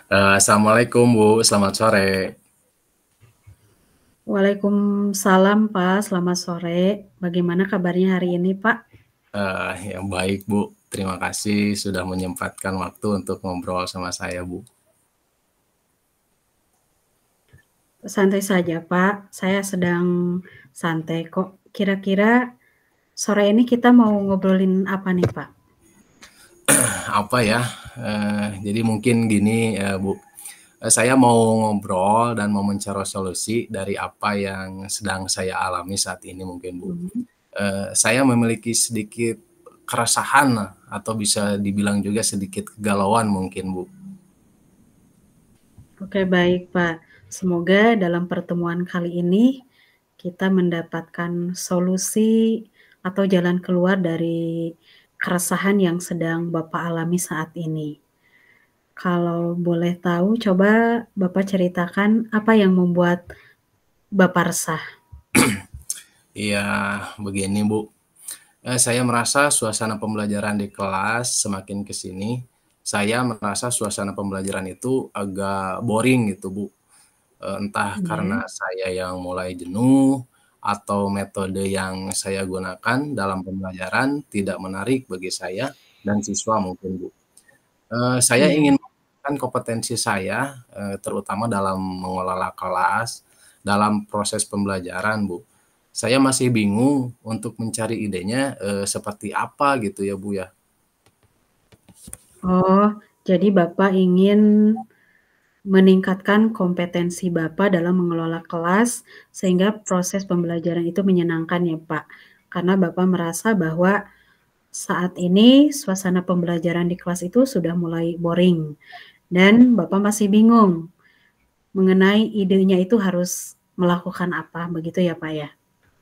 Assalamualaikum Bu, selamat sore. Waalaikumsalam Pak, selamat sore. Bagaimana kabarnya hari ini Pak? Yang baik Bu, terima kasih sudah menyempatkan waktu untuk ngobrol sama saya Bu. Santai saja Pak, saya sedang santai kok. Kira-kira sore ini kita mau ngobrolin apa nih Pak? Apa ya, jadi mungkin gini Bu, saya mau ngobrol dan mau mencari solusi dari apa yang sedang saya alami saat ini mungkin Bu. Mhm. Saya memiliki sedikit keresahan atau bisa dibilang juga sedikit kegalauan mungkin Bu. Oke baik Pak, semoga dalam pertemuan kali ini kita mendapatkan solusi atau jalan keluar dari keresahan yang sedang Bapak alami saat ini. Kalau boleh tahu, coba Bapak ceritakan apa yang membuat Bapak resah? Iya, begini Bu. Saya merasa suasana pembelajaran di kelas semakin ke sini, saya merasa suasana pembelajaran itu agak boring gitu, Bu. Entah Iya. karena saya yang mulai jenuh atau metode yang saya gunakan dalam pembelajaran tidak menarik bagi saya dan siswa mungkin, Bu. Saya Iya. ingin meningkatkan kompetensi saya, terutama dalam mengelola kelas, dalam proses pembelajaran, Bu. Saya masih bingung untuk mencari idenya, seperti apa gitu ya, Bu, ya. Oh, jadi Bapak ingin meningkatkan kompetensi Bapak dalam mengelola kelas, sehingga proses pembelajaran itu menyenangkan ya, Pak? Karena Bapak merasa bahwa saat ini suasana pembelajaran di kelas itu sudah mulai boring dan Bapak masih bingung mengenai idenya itu harus melakukan apa, begitu ya, Pak, ya?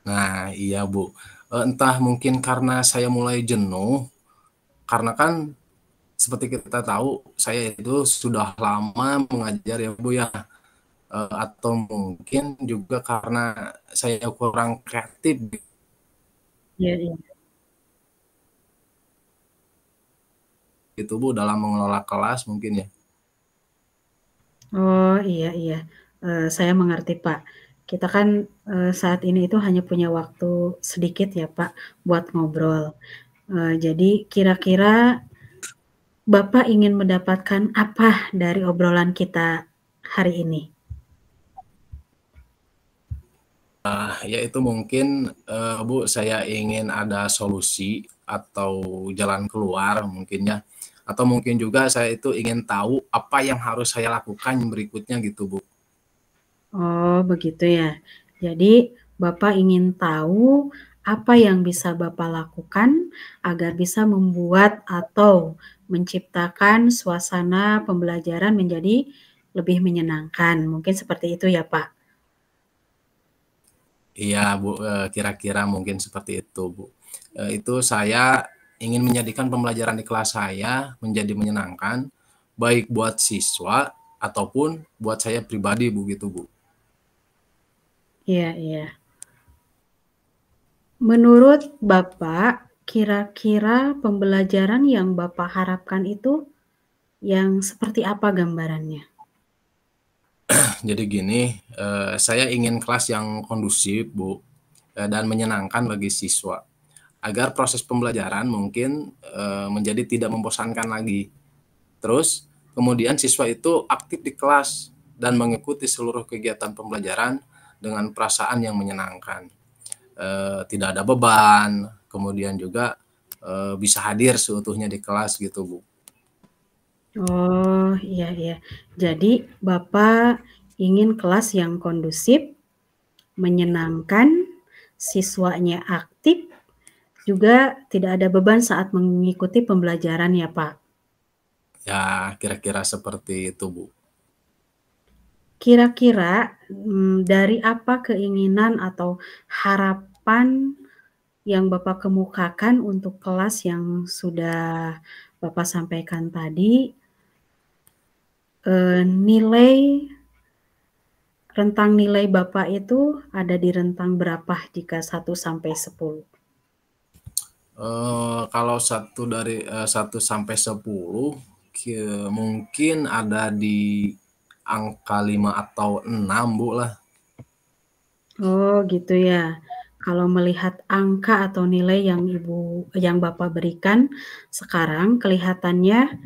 Nah, iya, Bu. Entah mungkin karena saya mulai jenuh, karena kan seperti kita tahu saya itu sudah lama mengajar ya, Bu, ya, atau mungkin juga karena saya kurang kreatif Iya iya. gitu, Bu, dalam mengelola kelas mungkin ya. Oh, iya iya, saya mengerti, Pak. Kita kan, saat ini itu hanya punya waktu sedikit ya, Pak, buat ngobrol. Jadi kira-kira Bapak ingin mendapatkan apa dari obrolan kita hari ini? Yaitu mungkin, Bu, saya ingin ada solusi atau jalan keluar mungkin ya, atau mungkin juga saya itu ingin tahu apa yang harus saya lakukan berikutnya gitu, Bu. Oh, begitu ya. Jadi Bapak ingin tahu apa yang bisa Bapak lakukan agar bisa membuat atau menciptakan suasana pembelajaran menjadi lebih menyenangkan, mungkin seperti itu ya, Pak? Iya, Bu, kira-kira mungkin seperti itu, Bu. Itu saya ingin menjadikan pembelajaran di kelas saya menjadi menyenangkan, baik buat siswa ataupun buat saya pribadi, Bu, gitu, Bu. Iya iya. Menurut Bapak, kira-kira pembelajaran yang Bapak harapkan itu yang seperti apa gambarannya? Jadi gini, saya ingin kelas yang kondusif, Bu, dan menyenangkan bagi siswa, agar proses pembelajaran mungkin, menjadi tidak membosankan lagi. Terus kemudian siswa itu aktif di kelas dan mengikuti seluruh kegiatan pembelajaran dengan perasaan yang menyenangkan. Tidak ada beban, kemudian juga, bisa hadir seutuhnya di kelas gitu, Bu. Oh, iya iya. Jadi Bapak ingin kelas yang kondusif, menyenangkan, siswanya aktif, juga tidak ada beban saat mengikuti pembelajaran ya, Pak? Ya kira-kira seperti itu, Bu. Kira-kira, dari apa keinginan atau harapan yang Bapak kemukakan untuk kelas yang sudah Bapak sampaikan tadi, nilai rentang nilai Bapak itu ada di rentang berapa jika 1 sampai 10? Kalau 1 sampai 10 mungkin ada di angka 5 atau 6 Bu lah. Oh gitu ya. Kalau melihat angka atau nilai yang Bapak berikan sekarang kelihatannya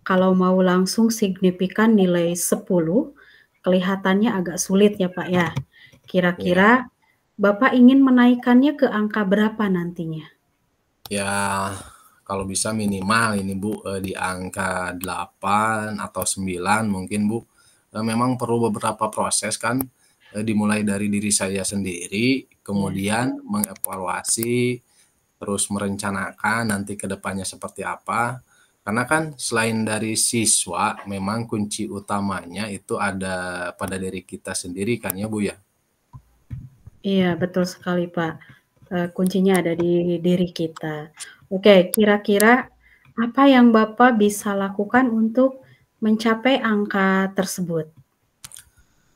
kalau mau langsung signifikan nilai 10, kelihatannya agak sulit ya Pak ya. Ya, Kira-kira Bapak ingin menaikkannya ke angka berapa nantinya? ya kalau bisa minimal ini Bu, di angka 8 atau 9 mungkin Bu. Memang perlu beberapa proses kan, dimulai dari diri saya sendiri, Ya. kemudian mengevaluasi, terus merencanakan nanti ke depannya seperti apa. Karena kan selain dari siswa, memang kunci utamanya itu ada pada diri kita sendiri kan ya Bu ya? Iya, betul sekali, Pak. Kuncinya ada di diri kita. Oke, kira-kira apa yang Bapak bisa lakukan untuk mencapai angka tersebut?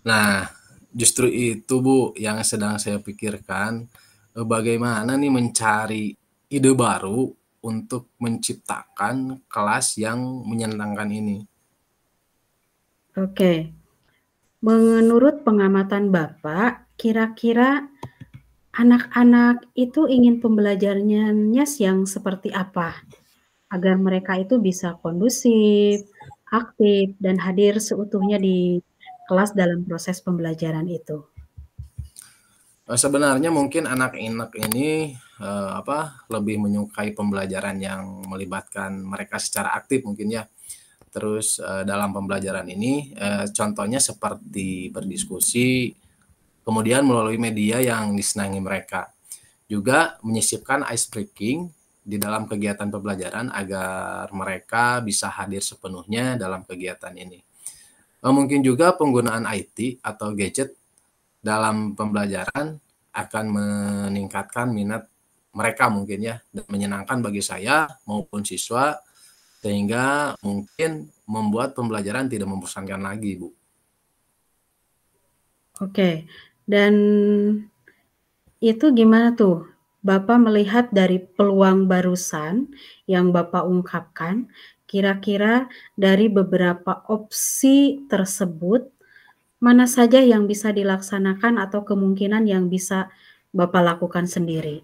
Nah, justru itu Bu yang sedang saya pikirkan, bagaimana nih mencari ide baru untuk menciptakan kelas yang menyenangkan ini. Oke, menurut pengamatan Bapak, kira-kira anak-anak itu ingin pembelajarannya yang seperti apa? Agar mereka itu bisa kondusif, aktif, dan hadir seutuhnya di kelas dalam proses pembelajaran itu. Sebenarnya mungkin anak-anak ini, lebih menyukai pembelajaran yang melibatkan mereka secara aktif mungkin ya. Terus, dalam pembelajaran ini, contohnya seperti berdiskusi, kemudian melalui media yang disenangi mereka. Juga menyisipkan ice breaking di dalam kegiatan pembelajaran agar mereka bisa hadir sepenuhnya dalam kegiatan ini. Mungkin juga penggunaan IT atau gadget dalam pembelajaran akan meningkatkan minat mereka mungkin ya, dan menyenangkan bagi saya maupun siswa, sehingga mungkin membuat pembelajaran tidak membosankan lagi, Bu. Oke, dan itu gimana tuh? Bapak melihat dari peluang barusan yang Bapak ungkapkan, kira-kira dari beberapa opsi tersebut, mana saja yang bisa dilaksanakan atau kemungkinan yang bisa Bapak lakukan sendiri?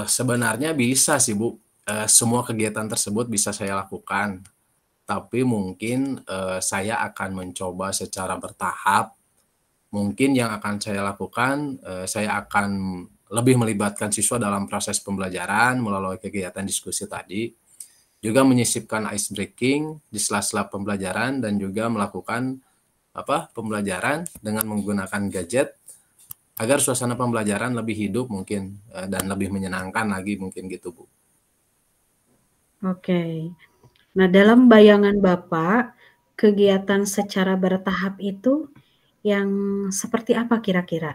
Sebenarnya bisa sih, Bu, semua kegiatan tersebut bisa saya lakukan, tapi mungkin, saya akan mencoba secara bertahap. Mungkin yang akan saya lakukan, saya akan lebih melibatkan siswa dalam proses pembelajaran melalui kegiatan diskusi tadi, juga menyisipkan ice breaking di sela-sela pembelajaran dan juga melakukan pembelajaran dengan menggunakan gadget agar suasana pembelajaran lebih hidup mungkin, dan lebih menyenangkan lagi mungkin gitu, Bu. Oke. Nah, dalam bayangan Bapak, kegiatan secara bertahap itu yang seperti apa kira-kira?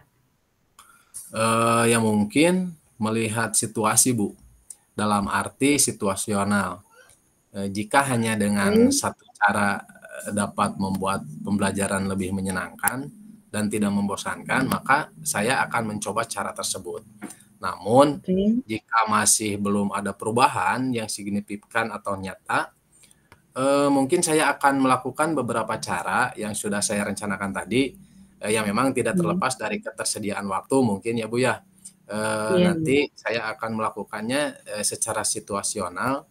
Ya mungkin melihat situasi, Bu, dalam arti situasional. Jika hanya dengan Oke, satu cara, dapat membuat pembelajaran lebih menyenangkan dan tidak membosankan, maka saya akan mencoba cara tersebut. Namun, oke, jika masih belum ada perubahan yang signifikan atau nyata, mungkin saya akan melakukan beberapa cara yang sudah saya rencanakan tadi, yang memang tidak iya, terlepas dari ketersediaan waktu mungkin ya, Bu, ya. iya, iya. Nanti saya akan melakukannya, secara situasional,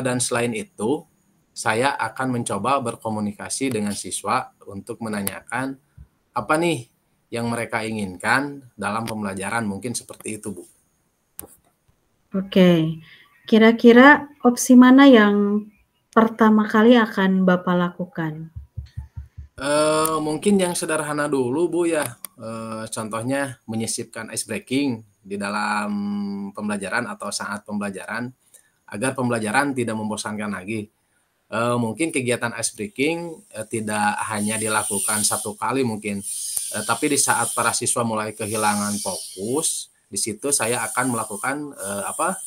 dan selain itu, saya akan mencoba berkomunikasi dengan siswa untuk menanyakan apa nih yang mereka inginkan dalam pembelajaran, mungkin seperti itu, Bu. Oke. Kira-kira opsi mana yang pertama kali akan Bapak lakukan? Mungkin yang sederhana dulu, Bu, ya, contohnya menyisipkan ice breaking di dalam pembelajaran atau saat pembelajaran, agar pembelajaran tidak membosankan lagi. Mungkin kegiatan ice breaking, tidak hanya dilakukan satu kali mungkin, tapi di saat para siswa mulai kehilangan fokus, di situ saya akan melakukan,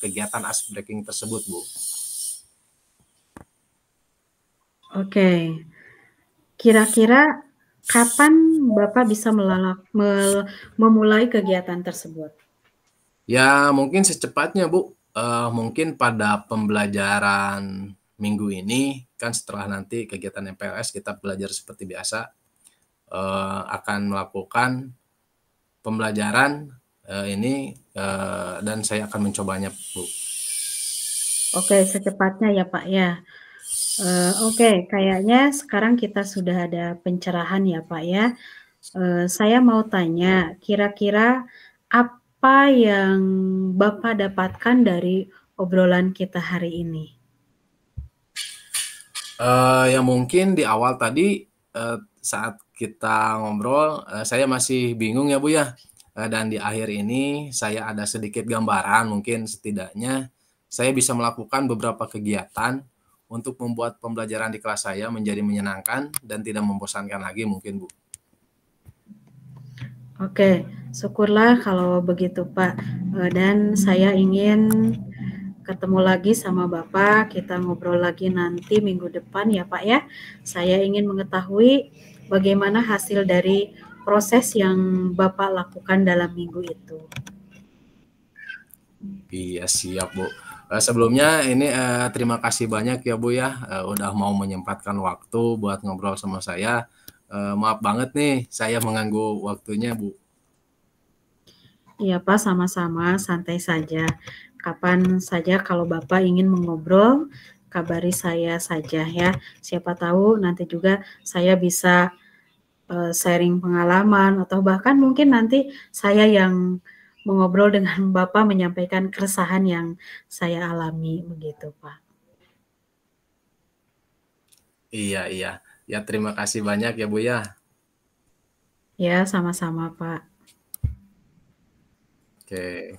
kegiatan ice breaking tersebut, Bu. Oke. Kira-kira kapan Bapak bisa memulai kegiatan tersebut? Ya mungkin secepatnya, Bu. Mungkin pada pembelajaran minggu ini, kan setelah nanti kegiatan MPLS kita belajar seperti biasa, akan melakukan pembelajaran, ini, dan saya akan mencobanya, Bu. Oke, secepatnya ya Pak ya. Oke, kayaknya sekarang kita sudah ada pencerahan ya Pak ya. Saya mau tanya, kira-kira apa yang Bapak dapatkan dari obrolan kita hari ini? Ya mungkin di awal tadi, saat kita ngobrol, saya masih bingung ya, Bu, ya, dan di akhir ini saya ada sedikit gambaran mungkin setidaknya saya bisa melakukan beberapa kegiatan untuk membuat pembelajaran di kelas saya menjadi menyenangkan dan tidak membosankan lagi mungkin, Bu. Oke, syukurlah kalau begitu Pak. Dan saya ingin ketemu lagi sama Bapak, kita ngobrol lagi nanti minggu depan ya Pak ya. Saya ingin mengetahui bagaimana hasil dari proses yang Bapak lakukan dalam minggu itu. Iya siap, Bu. Sebelumnya ini, terima kasih banyak ya, Bu, ya, udah mau menyempatkan waktu buat ngobrol sama saya. Maaf banget nih saya mengganggu waktunya, Bu. Iya Pak, sama-sama, santai saja. Kapan saja kalau Bapak ingin mengobrol, kabari saya saja ya. Siapa tahu nanti juga saya bisa sharing pengalaman atau bahkan mungkin nanti saya yang mengobrol dengan Bapak menyampaikan keresahan yang saya alami begitu Pak. Iya iya. Ya terima kasih banyak ya, Bu, ya. Ya, sama-sama Pak. Oke.